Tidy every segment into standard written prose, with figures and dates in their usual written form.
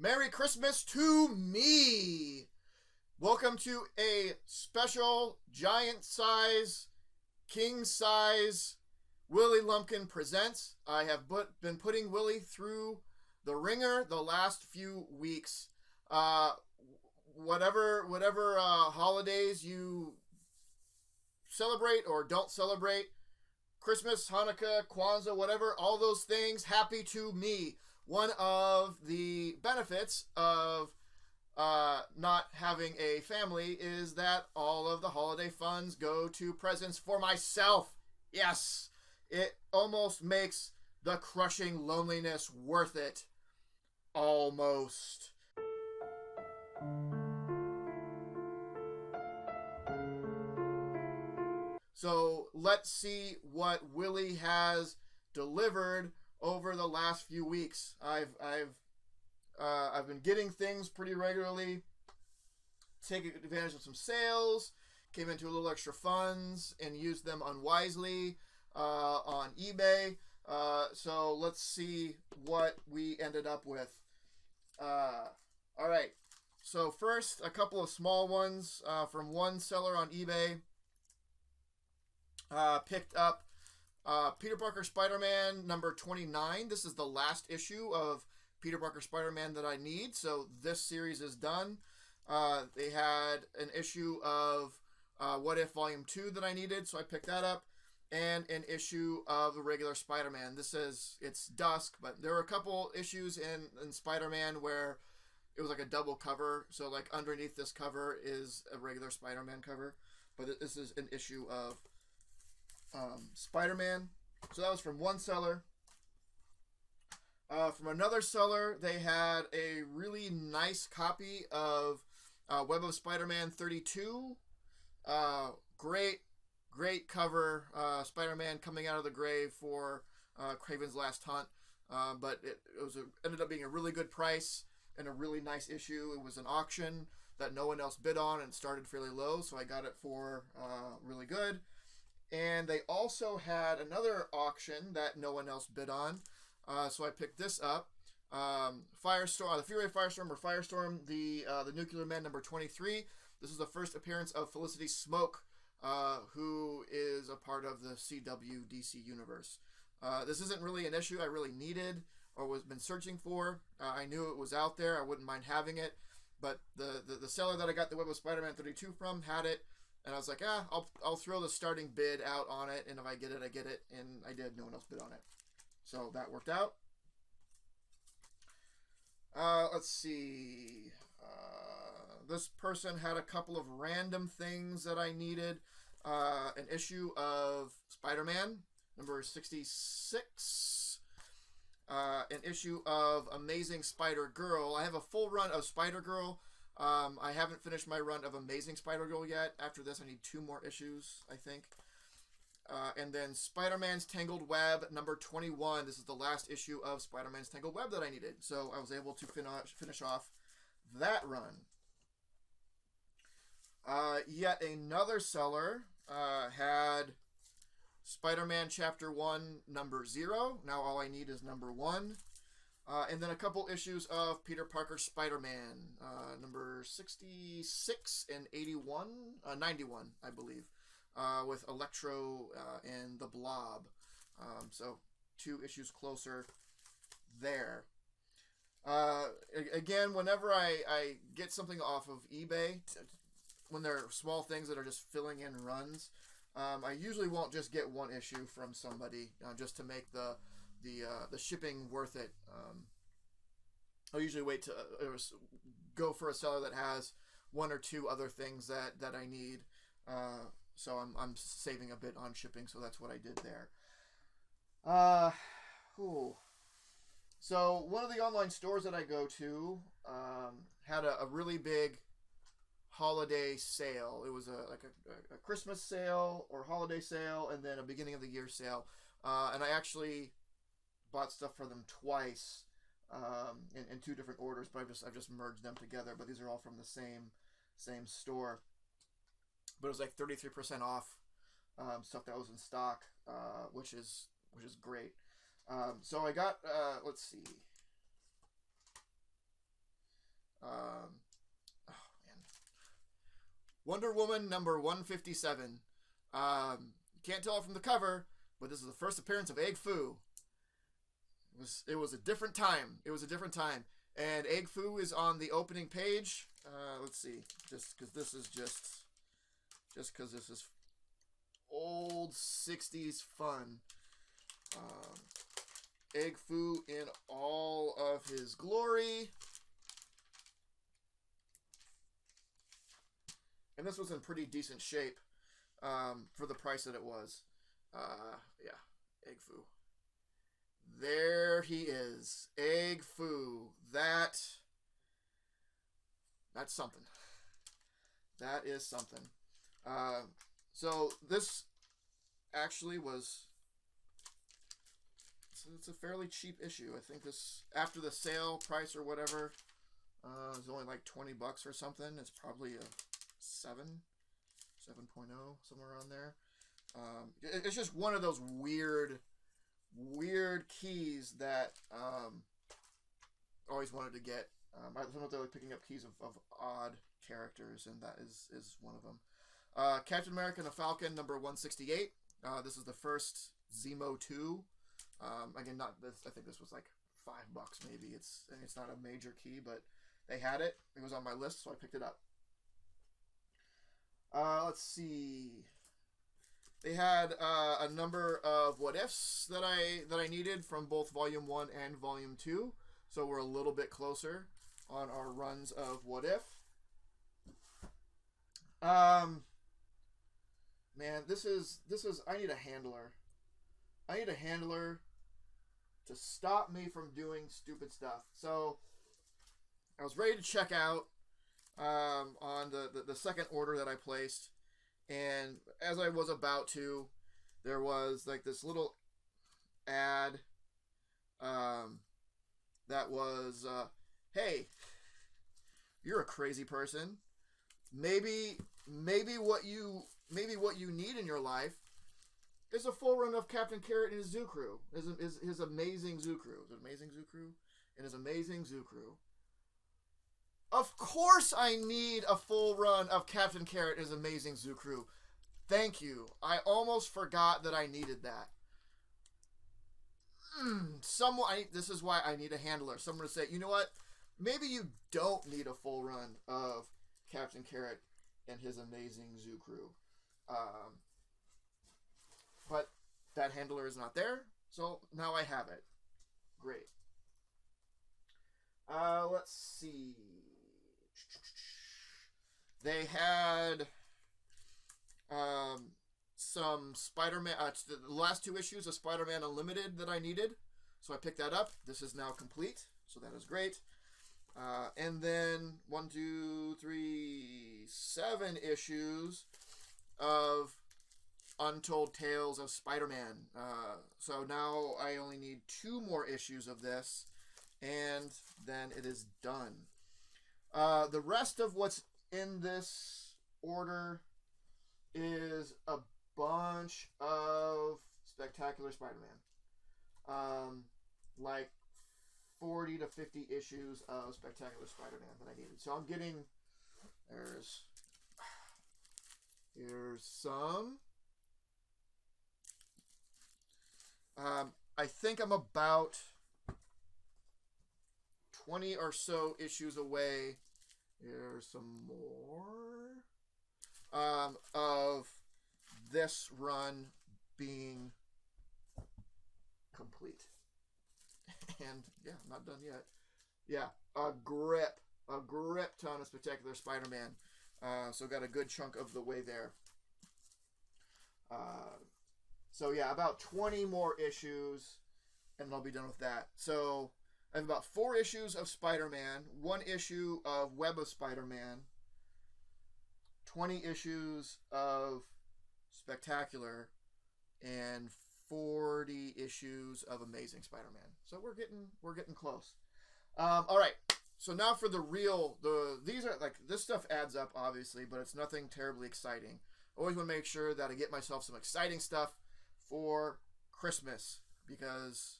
Merry Christmas to me! Welcome to a special giant size, king size Willie Lumpkin presents. I have been putting Willie through the ringer the last few weeks. Whatever holidays you celebrate or don't celebrate, Christmas, Hanukkah, Kwanzaa, whatever, all those things, happy to me. One of the benefits of not having a family is that all of the holiday funds go to presents for myself. Yes, it almost makes the crushing loneliness worth it. Almost. So let's see what Willie has delivered over the last few weeks. I've been getting things pretty regularly, taking advantage of some sales, came into a little extra funds, and used them unwisely on eBay. So let's see what we ended up with. All right. So first, a couple of small ones from one seller on eBay. Picked up Peter Parker Spider-Man number 29. This is the last issue of Peter Parker Spider-Man that I need, so this series is done. They had an issue of What If Volume 2 that I needed, so I picked that up, and an issue of the regular Spider-Man. It's dusk, but there were a couple issues in Spider-Man where it was like a double cover, so like underneath this cover is a regular Spider-Man cover, but this is an issue of Spider-Man. So that was from one seller. From another seller, they had a really nice copy of Web of Spider-Man 32. Great cover. Spider-Man coming out of the grave for Kraven's Last Hunt. But it ended up being a really good price and a really nice issue. It was an auction that no one else bid on and started fairly low, so I got it for really good. And they also had another auction that no one else bid on. So I picked this up. Firestorm, the Fury of Firestorm, the Nuclear Man number 23. This is the first appearance of Felicity Smoke, who is a part of the CW DC universe. This isn't really an issue I really needed or was been searching for. I knew it was out there. I wouldn't mind having it. But the seller that I got the Web of Spider-Man 32 from had it. And I was like, I'll throw the starting bid out on it, and if I get it, I get it. And I did. No one else bid on it. So that worked out. Let's see. This person had a couple of random things that I needed. An issue of Spider-Man, number 66. An issue of Amazing Spider-Girl. I have a full run of Spider-Girl. I haven't finished my run of Amazing Spider-Girl yet. After this, I need 2 more issues, I think. And then Spider-Man's Tangled Web, number 21. This is the last issue of Spider-Man's Tangled Web that I needed. So I was able to finish off that run. Yet another seller had Spider-Man Chapter 1, number 0. Now all I need is number 1. And then a couple issues of Peter Parker Spider-Man, number 66 and 91, I believe, with Electro and the Blob. So 2 issues closer there. Again, whenever I get something off of eBay, when there are small things that are just filling in runs, I usually won't just get one issue from somebody just to make the shipping worth it. I'll usually wait to go for a seller that has 1 or 2 other things that I need. So I'm saving a bit on shipping, so that's what I did there. So one of the online stores that I go to had a really big holiday sale. It was a Christmas sale or holiday sale, and then a beginning of the year sale. And I actually bought stuff for them twice in 2 different orders, but I've just merged them together. But these are all from the same store. But it was like 33% off stuff that was in stock, which is great. So I got let's see. Wonder Woman number 157. You can't tell it from the cover, but this is the first appearance of Egg Foo. It was a different time. It was a different time. And Egg Foo is on the opening page. Let's see. Just because this is old 60s fun. Egg Foo in all of his glory. And this was in pretty decent shape for the price that it was. Yeah, Egg Foo. There he is. Egg Foo. That's something. That is something. So this actually was... It's a fairly cheap issue. I think this, after the sale price or whatever, is only like $20 or something. It's probably a 7.0, somewhere around there. It's just one of those weird keys that always wanted to get. I don't know if they're like picking up keys of odd characters, and that is one of them. Captain America and the Falcon number 168. This is the first Zemo 2. Again, not this. I think this was like $5 maybe. It's not a major key, but they had it. It was on my list, so I picked it up. Let's see. They had a number of what ifs that I needed from both Volume 1 and Volume 2, so we're a little bit closer on our runs of what if. Man, this is. I need a handler. I need a handler to stop me from doing stupid stuff. So I was ready to check out on the second order that I placed, and as I was about to, there was like this little ad that was, hey, you're a crazy person. Maybe what you need in your life is a full run of Captain Carrot and his zoo crew. His amazing zoo crew. Is it Amazing Zoo Crew? And his amazing zoo crew. Of course I need a full run of Captain Carrot and his amazing zoo crew. Thank you. I almost forgot that I needed that. This is why I need a handler. Someone to say, you know what? Maybe you don't need a full run of Captain Carrot and his amazing zoo crew. But that handler is not there, so now I have it. Great. Let's see. They had some Spider-Man, the last 2 issues of Spider-Man Unlimited that I needed, so I picked that up. This is now complete, so that is great. And then 7 issues of Untold Tales of Spider-Man. So now I only need 2 more issues of this, and then it is done. The rest of what's in this order is a bunch of Spectacular Spider-Man. Like 40 to 50 issues of Spectacular Spider-Man that I needed. So I'm getting, here's some. I think I'm about 20 or so issues away. Here's some more of this run being complete. And yeah, I'm not done yet. Yeah, a grip ton of Spectacular Spider-Man. So got a good chunk of the way there. So yeah, about 20 more issues, and I'll be done with that. So I have about 4 issues of Spider-Man, 1 issue of Web of Spider-Man, 20 issues of Spectacular, and 40 issues of Amazing Spider-Man. So we're getting close. All right. So now for these are like, this stuff adds up obviously, but it's nothing terribly exciting. Always want to make sure that I get myself some exciting stuff for Christmas, because,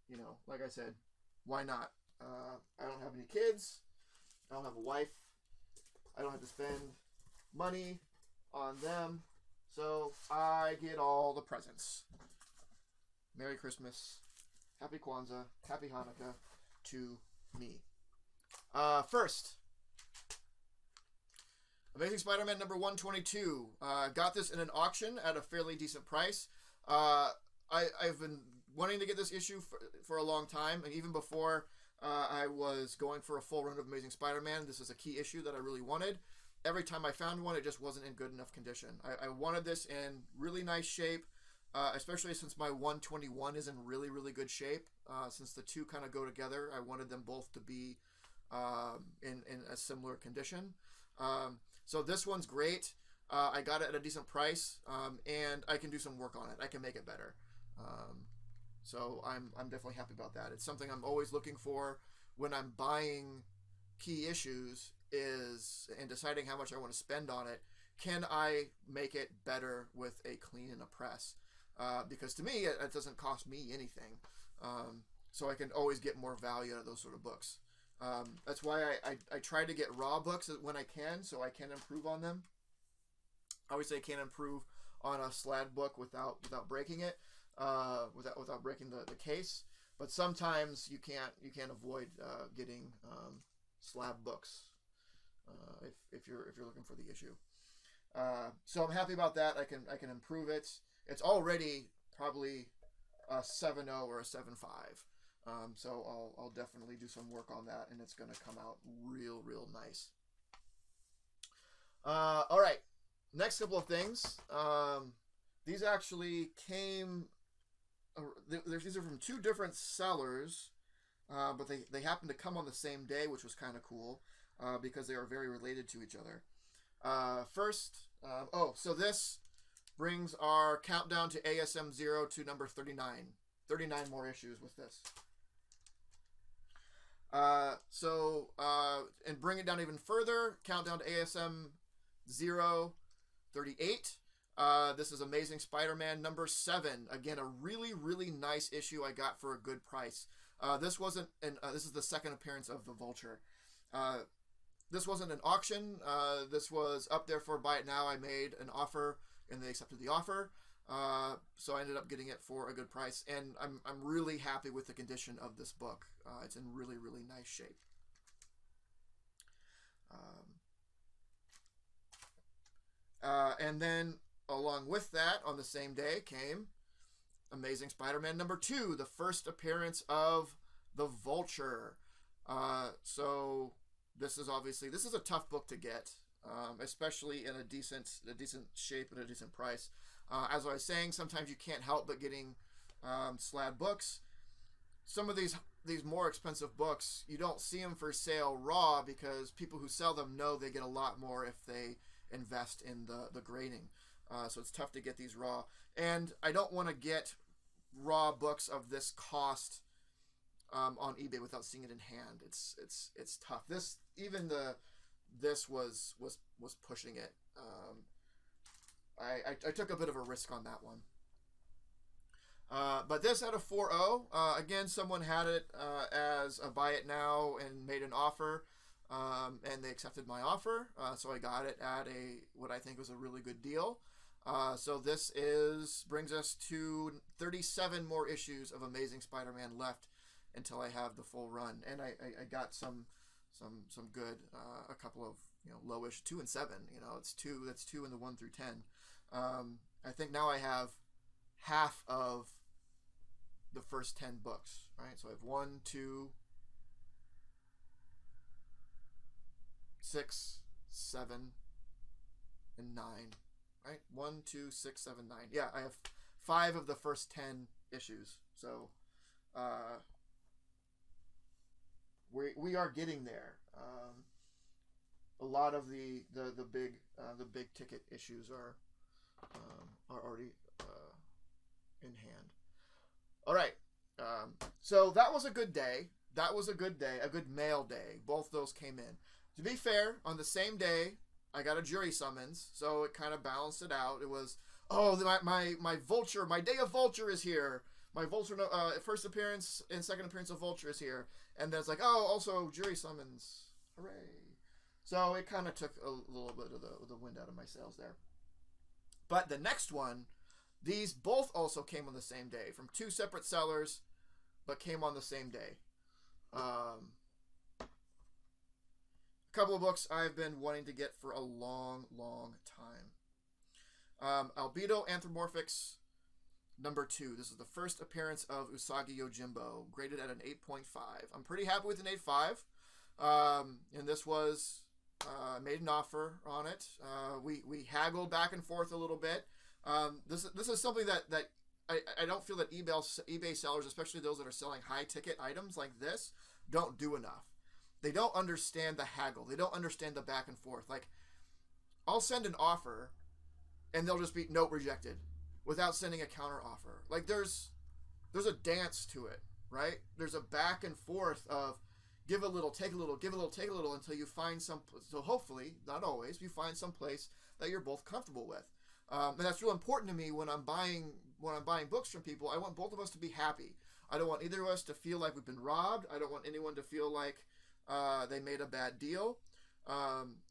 you know, like I said, why not? I don't have any kids. I don't have a wife. I don't have to spend money on them, so I get all the presents. Merry Christmas, Happy Kwanzaa, Happy Hanukkah to me. First, Amazing Spider-Man number 122. Got this in an auction at a fairly decent price. I've been wanting to get this issue for a long time, and even before I was going for a full run of Amazing Spider-Man, this is a key issue that I really wanted. Every time I found one, it just wasn't in good enough condition. I wanted this in really nice shape, especially since my 121 is in really, really good shape. Since the two kind of go together, I wanted them both to be in a similar condition. So this one's great. I got it at a decent price, and I can do some work on it. I can make it better. So I'm definitely happy about that. It's something I'm always looking for when I'm buying key issues, and deciding how much I want to spend on it. Can I make it better with a clean and a press? Because to me, it doesn't cost me anything. So I can always get more value out of those sort of books. That's why I try to get raw books when I can, so I can improve on them. Obviously, I can't improve on a slab book without breaking it, without breaking the case. But sometimes you can't avoid getting slab books if you're looking for the issue. So I'm happy about that. I can improve it. It's already probably a 7.0 or a 7.5. So I'll definitely do some work on that, and it's going to come out real nice. All right, next couple of things. These actually came. These are from two different sellers, but they happen to come on the same day, which was kind of cool because they are very related to each other. So this brings our countdown to ASM 0 to number 39. 39 more issues with this. And bring it down even further, countdown to ASM 0, 38. This is Amazing Spider-Man number 7. Again, a really nice issue I got for a good price. This is the second appearance of the Vulture. This wasn't an auction. This was up there for buy it now. I made an offer, and they accepted the offer. So I ended up getting it for a good price, and I'm really happy with the condition of this book. It's in really nice shape. And then along with that, on the same day, came Amazing Spider-Man number 2, the first appearance of the Vulture. So this is a tough book to get, especially in a decent shape and a decent price. As I was saying, sometimes you can't help but getting slab books. Some of these more expensive books, you don't see them for sale raw because people who sell them know they get a lot more if they invest in the grading. So it's tough to get these raw. And I don't want to get raw books of this cost on eBay without seeing it in hand. It's tough. This was pushing it. I took a bit of a risk on that one. But this had a 4.0. Again, someone had it as a buy it now and made an offer, and they accepted my offer. So I got it at what I think was a really good deal. So this brings us to 37 more issues of Amazing Spider-Man left until I have the full run. And I got some good, a couple of lowish 2 and 7. That's 2 in the 1 through 10. I think now I have half of the first 10 books, right? So I have 1, 2, 6, 7, and 9, right? 1, 2, 6, 7, 9. Yeah, I have 5 of the first 10 issues. So we are getting there. A lot of the big ticket issues are already in hand. All right. So that was a good day. A good mail day. Both those came in. To be fair, on the same day, I got a jury summons, so it kind of balanced it out. It was, my Vulture, my day of Vulture is here. My Vulture first appearance and second appearance of Vulture is here. And then it's like, also jury summons. Hooray. So it kind of took a little bit of the wind out of my sails there. But the next one, these both also came on the same day from two separate sellers, but came on the same day. A couple of books I've been wanting to get for a long, long time. Albedo Anthropomorphics #2. This is the first appearance of Usagi Yojimbo, graded at an 8.5. I'm pretty happy with an 8.5. And this was made an offer on it. We haggled back and forth a little bit. This is something that I don't feel that eBay sellers, especially those that are selling high ticket items like this, don't do enough. They don't understand the haggle. They don't understand the back and forth. Like, I'll send an offer, and they'll just be note rejected, without sending a counter offer. Like, there's a dance to it, right? There's a back and forth of give a little, take a little, give a little, take a little, until you find some. So hopefully, not always, you find some place that you're both comfortable with. And that's real important to me when I'm buying books from people. I want both of us to be happy. I don't want either of us to feel like we've been robbed. I don't want anyone to feel like they made a bad deal.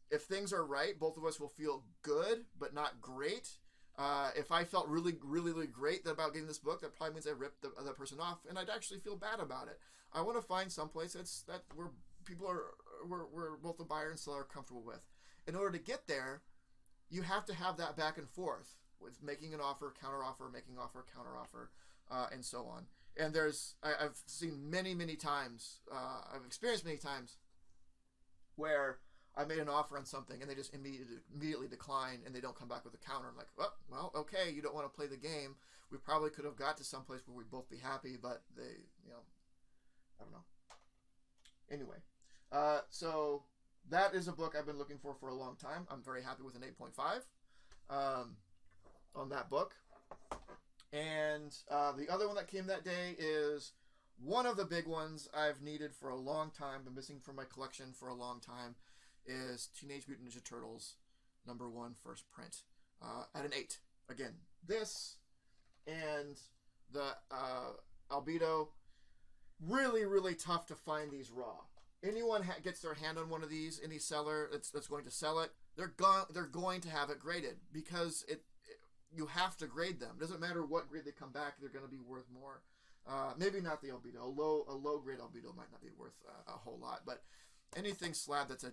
If things are right, both of us will feel good, but not great. If I felt really, really, really great about getting this book, that probably means I ripped the other person off, and I'd actually feel bad about it. I want to find some place that where people where both the buyer and seller are comfortable with. In order to get there, you have to have that back and forth with making an offer, counter offer, making offer, counter offer, and so on. And I've seen many times, I've experienced many times where I made an offer on something and they just immediately decline and they don't come back with a counter. I'm like, well, okay, you don't want to play the game. We probably could have got to some place where we'd both be happy, but they, I don't know. Anyway, so that is a book I've been looking for a long time. I'm very happy with an 8.5 on that book. And the other one that came that day is one of the big ones I've needed for a long time, been missing from my collection for a long time, is Teenage Mutant Ninja Turtles #1 first print at an 8. Again, this and the Albedo, really, really tough to find these raw. Anyone gets their hand on one of these, any seller that's going to sell it, they're going to have it graded, because you have to grade them. It doesn't matter what grade they come back, they're going to be worth more. Maybe not the Albedo. A low grade Albedo might not be worth a whole lot, but anything slab that's a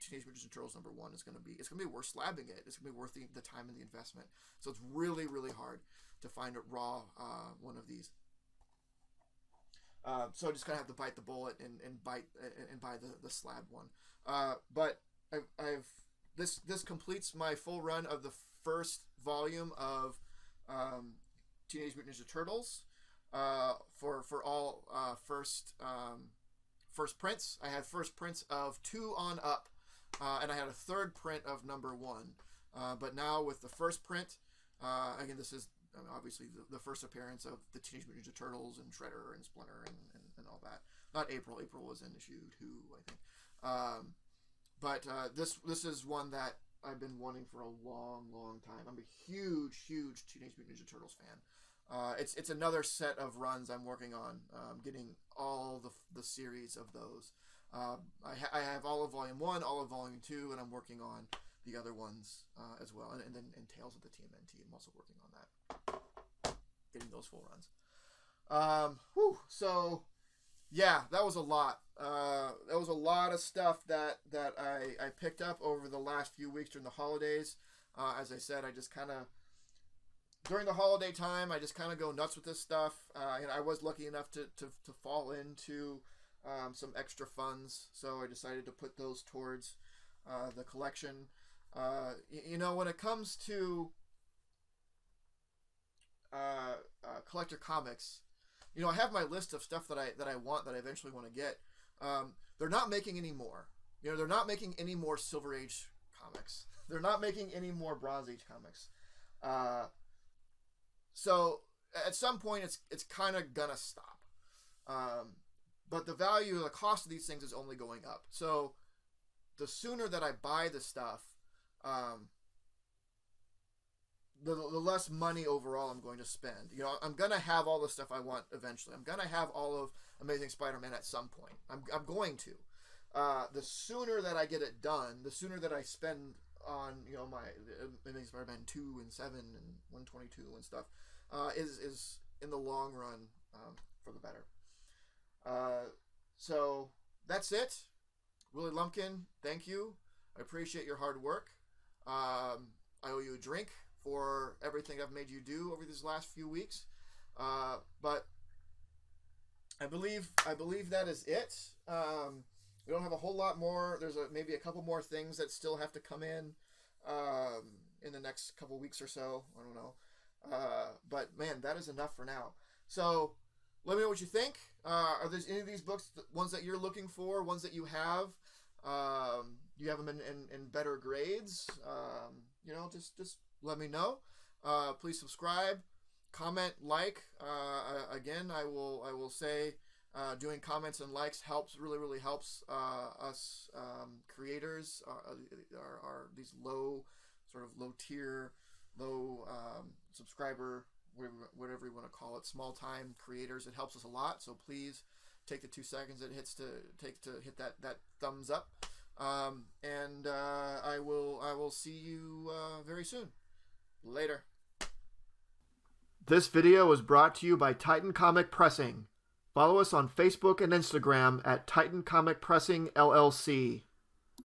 Teenage Mutant Ninja Turtles #1 is going to be worth slabbing it. It's going to be worth the time and the investment. So it's really, really hard to find a raw one of these. So I just kind of have to bite the bullet and buy the slab one. But this completes my full run of the first volume of Teenage Mutant Ninja Turtles for all first prints. I had first prints of 2 on up, and I had a third print of #1. But now with the first print, again, this is obviously the first appearance of the Teenage Mutant Ninja Turtles and Shredder and Splinter and all that. Not April. April was in issue 2, I think. But this is one that I've been wanting for a long, long time. I'm a huge Teenage Mutant Ninja Turtles fan. It's another set of runs I'm working on, getting all the series of those. I have all of Volume 1, all of Volume 2, and I'm working on the other ones as well. And then Tales of the TMNT, I'm also working on that. Getting those full runs. So, yeah, that was a lot. That was a lot of stuff that I picked up over the last few weeks during the holidays. As I said, I just kind of, during the holiday time, I just kind of go nuts with this stuff. And I was lucky enough to fall into some extra funds, so I decided to put those towards the collection. When it comes to collector comics, I have my list of stuff that I want, that I eventually want to get. They're not making any more. They're not making any more Silver Age comics. They're not making any more Bronze Age comics. So at some point, it's kind of gonna stop. But the value, the cost of these things is only going up. So the sooner that I buy the stuff, the less money overall I'm going to spend. I'm going to have all the stuff I want eventually. I'm going to have all of Amazing Spider-Man at some point. I'm going to. the sooner that I get it done, the sooner that I spend on, my Amazing Spider-Man 2 and 7 and 122 and stuff, is in the long run, for the better. So that's it. Willie Lumpkin, thank you. I appreciate your hard work. I owe you a drink for everything I've made you do over these last few weeks. But I believe that is it. We don't have a whole lot more. There's maybe a couple more things that still have to come in the next couple weeks or so. I don't know. But man, that is enough for now. So let me know what you think. Are there any of these books, ones that you're looking for, ones that you have? You have them in better grades? Just let me know. Please subscribe, comment, like. Again, I will say, doing comments and likes really helps us creators. Are these low tier, low subscriber, whatever you want to call it, small time creators. It helps us a lot. So please take the 2 seconds it hits to hit that thumbs up. And I will see you very soon. Later. This video was brought to you by Titan Comic Pressing. Follow us on Facebook and Instagram at Titan Comic Pressing LLC.